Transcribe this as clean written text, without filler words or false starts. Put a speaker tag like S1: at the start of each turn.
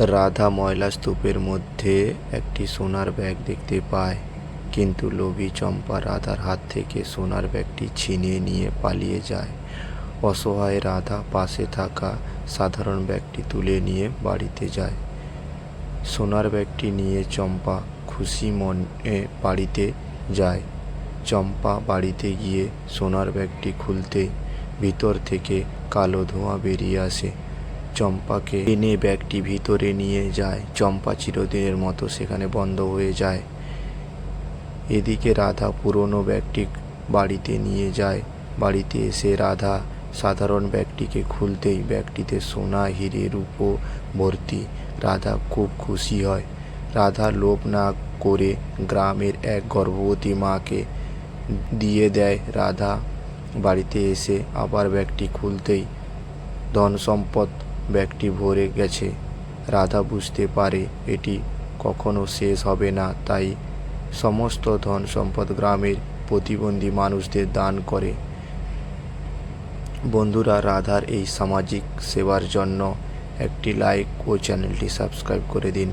S1: রাধা ময়লা স্তূপের মধ্যে একটি সোনার ব্যাগ দেখতে পায়, কিন্তু লোভী চম্পা রাধার হাত থেকে সোনার ব্যাগটি ছিনিয়ে নিয়ে পালিয়ে যায়। অসহায় রাধা পাশে থাকা সাধারণ ব্যাগটি তুলে নিয়ে বাড়িতে যায়। সোনার ব্যাগটি নিয়ে চম্পা খুশি মনে বাড়িতে যায়। চম্পা বাড়িতে গিয়ে সোনার ব্যাগটি খুলতে ভিতর থেকে কালো ধোঁয়া বেরিয়ে আসে। চম্পাকে টেনে ব্যাগটি ভিতরে নিয়ে যায়। চম্পা চিরদিনের মতো সেখানে বন্ধ হয়ে যায়। এদিকে রাধা পুরনো ব্যাগটি বাড়িতে নিয়ে যায়। বাড়িতে এসে রাধা সাধারণ ব্যাগটিকে খুলতেই ব্যাগটিতে সোনা, হিরে, রূপো ভর্তি। রাধা খুব খুশি হয়। রাধা লোভ না করে গ্রামের এক গর্ভবতী মাকে দিয়ে দেয়। রাধা বাড়িতে এসে আবার ব্যাগটি খুলতেই ধন সম্পদ ব্যাগটি ভরে গেছে। রাধা বুঝতে পারে এটি কখনো শেষ হবে না, তাই সমস্ত ধন সম্পদ গ্রামের প্রতিবন্ধী মানুষদের দান করে। বন্ধুরা, রাধার এই সামাজিক সেবার জন্য একটি লাইক ও চ্যানেলটি সাবস্ক্রাইব করে দিন।